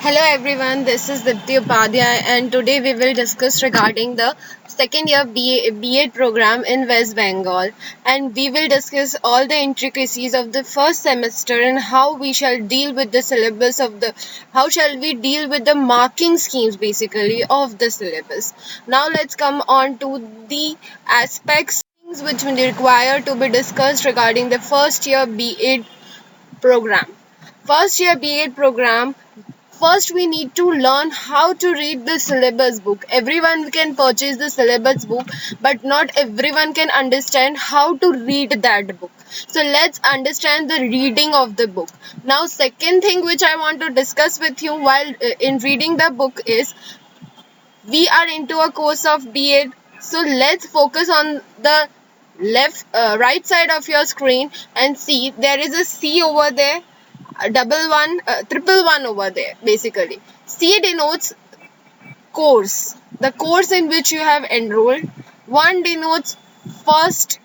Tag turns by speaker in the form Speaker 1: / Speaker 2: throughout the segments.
Speaker 1: Hello everyone, this is Dipti Upadhyay and today we will discuss regarding the second year B.Ed program in West Bengal, and we will discuss all the intricacies of the first semester and how we shall deal with the syllabus of the how shall we deal with the marking schemes basically of the syllabus. Now let's come on to the aspects which will require to be discussed regarding the first year B.Ed program. First year B.Ed program. First, we need to learn how to read the syllabus book. Everyone can purchase the syllabus book, but not everyone can understand how to read that book. So let's understand the reading of the book. Now, second thing which I want to discuss with you while in reading the book is we are into a course of B.Ed. So let's focus on the right side of your screen and see there is a C over there, triple one over there basically. C denotes course, the course in which you have enrolled. One denotes first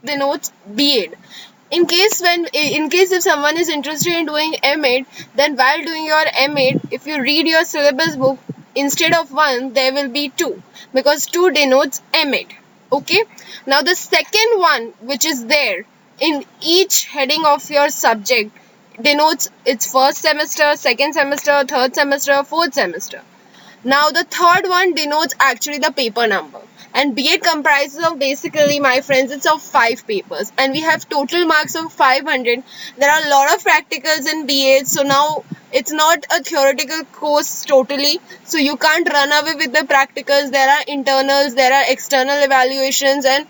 Speaker 1: denotes B.Ed. In case if someone is interested in doing M.Ed, then while doing your M.Ed, if you read your syllabus book, instead of one there will be two, because two denotes M.Ed. Okay, now the second one which is there in each heading of your subject denotes its first semester, second semester, third semester, fourth semester. Now the third one denotes actually the paper number, and B.Ed comprises of basically, my friends, it's of 5 papers and we have total marks of 500. There are a lot of practicals in B.Ed, so now it's not a theoretical course totally, so you can't run away with the practicals. There are internals, there are external evaluations, and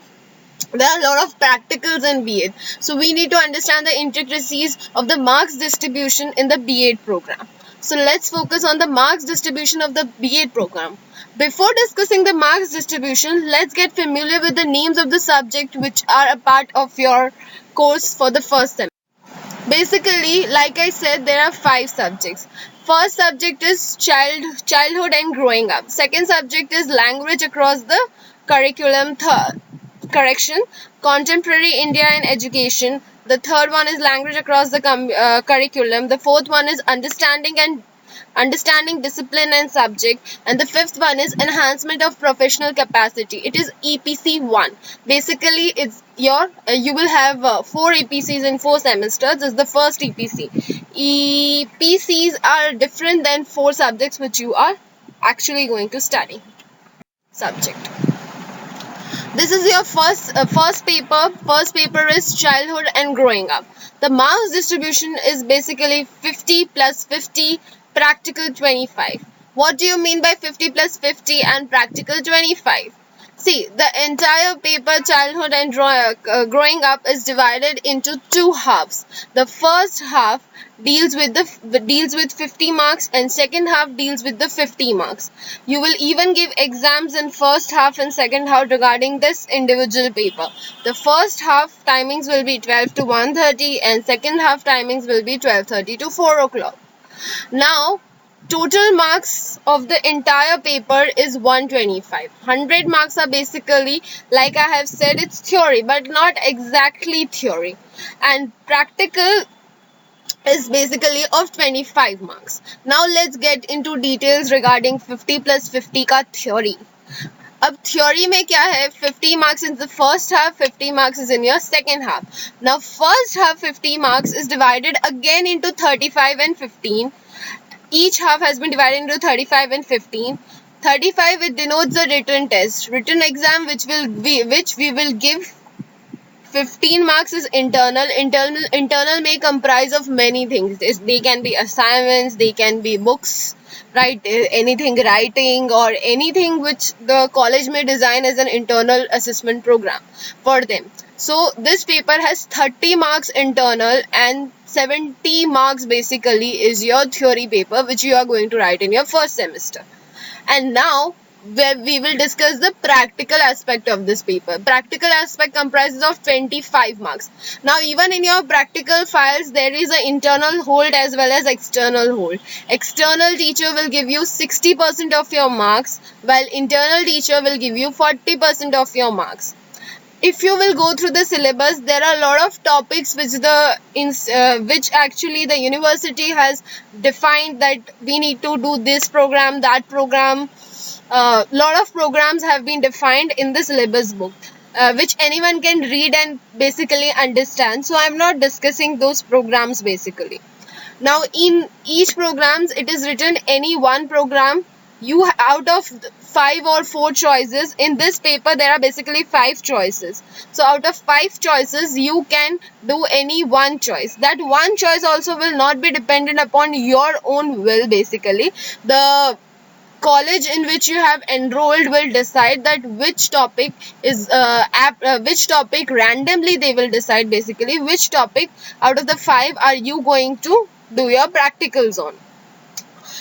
Speaker 1: there are a lot of practicals in B.Ed. So we need to understand the intricacies of the marks distribution in the B.Ed program. So let's focus on the marks distribution of the B.Ed program. Before discussing the marks distribution, let's get familiar with the names of the subject which are a part of your course for the first semester. Basically, like I said, there are 5 subjects. First subject is childhood and growing up. Second subject is language across the curriculum. Contemporary India and education. The third one is language across the curriculum. The fourth one is understanding discipline and subject, and the fifth one is enhancement of professional capacity. It is EPC 1. Basically, it's your you will have 4 EPCs in 4 semesters. This is the first EPC. EPCs are different than 4 subjects which you are actually going to study. Subject. This is your first paper. First paper is childhood and growing up. The marks distribution is basically 50 plus 50, practical 25. What do you mean by 50 plus 50 and practical 25? See, the entire paper childhood and growing up is divided into 2 halves. The first half deals with 50 marks and second half deals with the 50 marks. You will even give exams in first half and second half regarding this individual paper. The first half timings will be 12 to 1:30 and second half timings will be 12:30 to 4 o'clock. Now, total marks of the entire paper is 125. 100 marks are basically, like I have said, it's theory, but not exactly theory. And practical is basically of 25 marks. Now let's get into details regarding 50 plus 50 का theory. अब theory में क्या है? 50 marks in the first half, 50 marks is in your second half. Now first half 50 marks is divided again into 35 and 15. Each half has been divided into 35 and 15. 35, it denotes the written test, written exam which we will give. 15 marks is internal. Internal may comprise of many things. They can be assignments, they can be books, right? Anything writing or anything which the college may design as an internal assessment program for them. So this paper has 30 marks internal and 70 marks basically is your theory paper which you are going to write in your first semester. And now we will discuss the practical aspect of this paper. Practical aspect comprises of 25 marks. Now even in your practical files there is an internal hold as well as external hold. External teacher will give you 60% of your marks while internal teacher will give you 40% of your marks. if you will go through the syllabus, there are a lot of topics which actually the university has defined that we need to do this program, that program. Lot of programs have been defined in the syllabus book, which anyone can read and basically understand. So I'm not discussing those programs basically. Now in each programs, it is written any one program. You, out of 5 or 4 choices in this paper, there are basically 5 choices. So out of 5 choices, you can do any one choice. That one choice also will not be dependent upon your own will. Basically, the college in which you have enrolled will decide that which topic is which topic randomly they will decide basically which topic out of the 5 are you going to do your practicals on.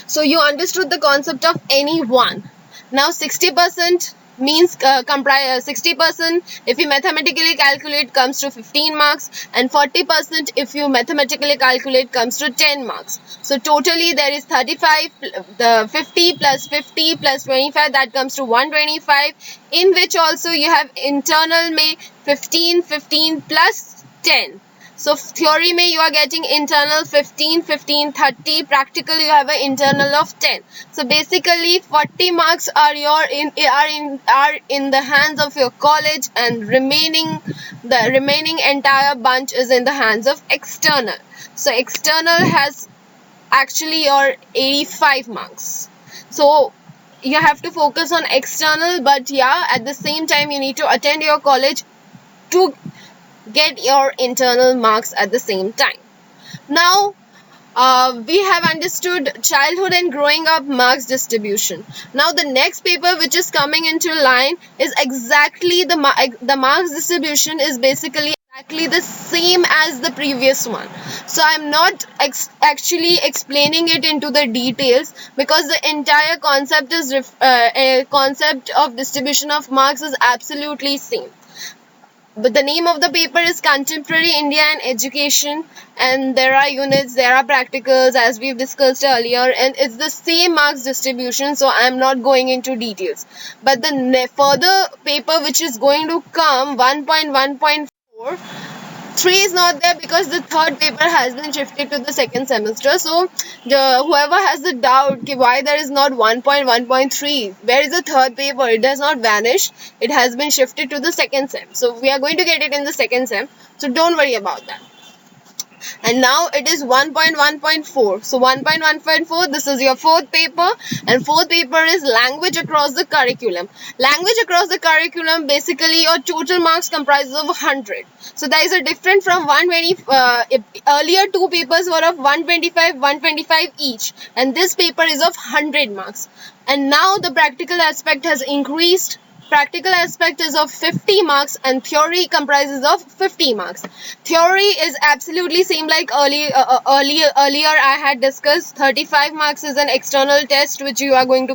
Speaker 1: So you understood the concept of any one. Now 60% means 60% if you mathematically calculate comes to 15 marks, and 40% if you mathematically calculate comes to 10 marks. So totally there is 35, the 50 plus 50 plus 25, that comes to 125, in which also you have internal may 15 15 plus 10. So theory mein you are getting internal 15, 15, 30. Practical you have an internal of 10. So basically 40 marks are in the hands of your college, and the remaining entire bunch is in the hands of external. So external has actually your 85 marks. So you have to focus on external, but yeah, at the same time you need to attend your college to get your internal marks at the same time. Now we have understood childhood and growing up marks distribution. Now the next paper which is coming into line is exactly the marks distribution is basically exactly the same as the previous one. So I'm not actually explaining it into the details, because the entire concept is concept of distribution of marks is absolutely same. But the name of the paper is Contemporary India and Education, and there are units, there are practicals as we've discussed earlier, and it's the same marks distribution, so I'm not going into details. But the further paper which is going to come, 1.1.4, 3 is not there because the third paper has been shifted to the second semester. So whoever has the doubt why there is not 1.1.3, where is the third paper, it does not vanish, it has been shifted to the second sem. So we are going to get it in the second sem, so don't worry about that. And now it is 1.1.4. So 1.1.4, this is your fourth paper, and fourth paper is language across the curriculum. Language across the curriculum, basically your total marks comprises of 100. So there is a difference from 120. Earlier 2 papers were of 125 each, and this paper is of 100 marks. And now the practical aspect has increased. Practical aspect is of 50 marks, and theory comprises of 50 marks. Theory is absolutely same like earlier I had discussed. 35 marks is an external test which you are going to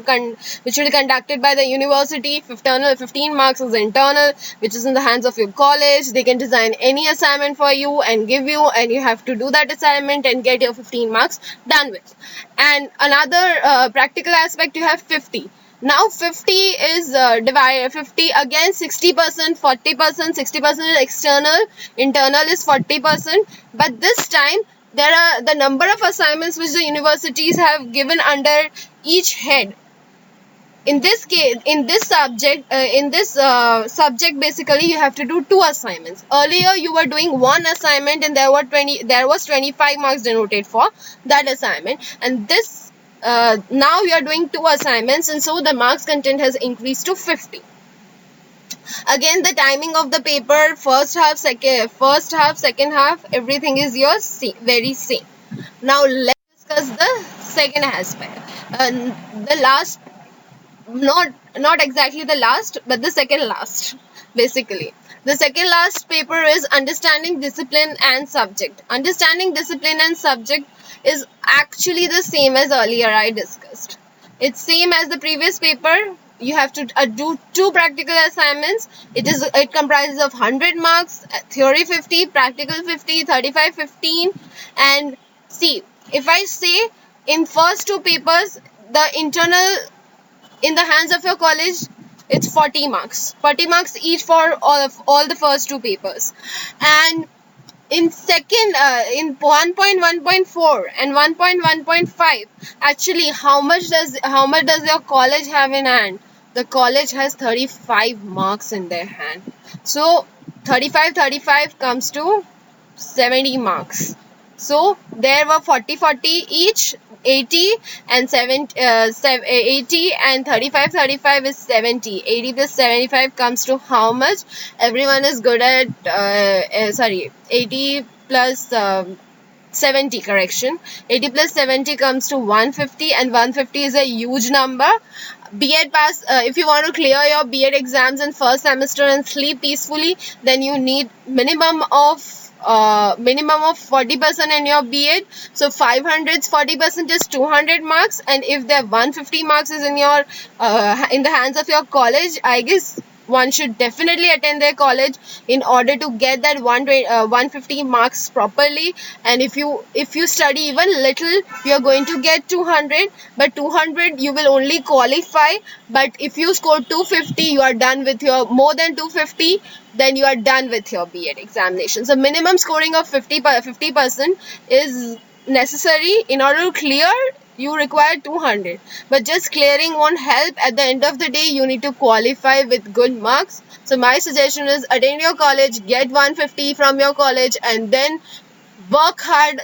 Speaker 1: which will be conducted by the university. 15 marks is internal, which is in the hands of your college. They can design any assignment for you and give you, and you have to do that assignment and get your 15 marks done with. And another practical aspect, you have 50. Now 50 is divided 50 again 60%, 40%, 60% is external, internal is 40%. But this time there are the number of assignments which the universities have given under each head. In this case, in this subject basically you have to do 2 assignments. Earlier you were doing 1 assignment, and there was 25 marks denoted for that assignment, and this now we are doing 2 assignments, and so the marks content has increased to 50. Again, the timing of the paper, first half, second half, everything is yours very same. Now let's discuss the second aspect. The last, not exactly the last, but the second last. Basically, the second last paper is understanding discipline and subject. Understanding discipline and subject is actually the same as earlier I discussed. It's same as the previous paper. You have to do 2 practical assignments. It comprises of 100 marks, theory 50, practical 50, 35, 15. And see, if I say in first 2 papers, the internal in the hands of your college it's 40 marks. 40 marks each for all the first two papers. And in second, in 1.1.4 and 1.1.5, actually how much does your college have in hand? The college has 35 marks in their hand. So 35 comes to 70 marks. So there were 40 each, 80 and 80 and 35 is 70. 80 plus 75 comes to how much? Everyone is good at 80 plus 70, correction. 80 plus 70 comes to 150, and 150 is a huge number. B.Ed pass, if you want to clear your B.Ed exams in first semester and sleep peacefully, then you need minimum of 40% in your B.Ed. So 500's 40% is 200 marks, and if the 150 marks is in your in the hands of your college, I guess one should definitely attend their college in order to get that 150 marks properly. And if you study even little, you are going to get 200, but 200 you will only qualify. But if you score 250, you are done with your more than 250, then you are done with your B.Ed examination. So minimum scoring of 50% is necessary. In order to clear, you require 200, but just clearing won't help. At the end of the day, you need to qualify with good marks. So my suggestion is attend your college, get 150 from your college, and then work hard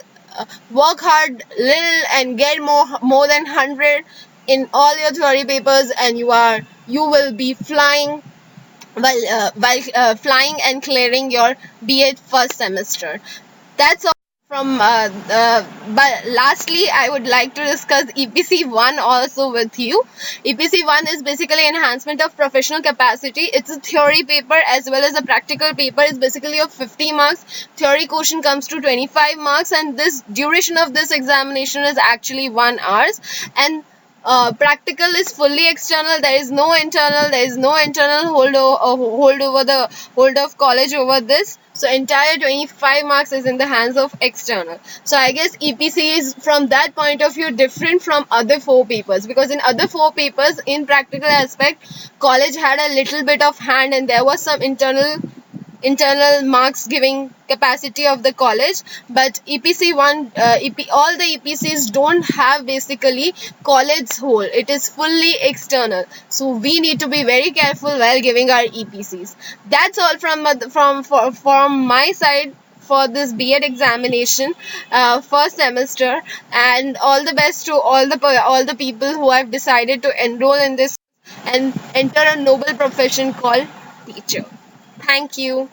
Speaker 1: little and get more than 100 in all your theory papers, and you will be flying while flying and clearing your B.Ed first semester. That's all from but lastly, I would like to discuss EPC 1 also with you. EPC 1 is basically enhancement of professional capacity. It's a theory paper as well as a practical paper. It's basically of 50 marks. Theory quotient comes to 25 marks, and this duration of this examination is actually 1 hour. And practical is fully external. There is no internal. There is no internal hold of college over this. So entire 25 marks is in the hands of external. So I guess EPC is from that point of view different from other 4 papers, because in other 4 papers in practical aspect, college had a little bit of hand, and there was some internal marks giving capacity of the college. But EPC 1, all the EPCs don't have basically college whole. It is fully external. So we need to be very careful while giving our EPCs. That's all from my side for this B.Ed examination first semester. And all the best to all the people who have decided to enroll in this and enter a noble profession called teacher. Thank you.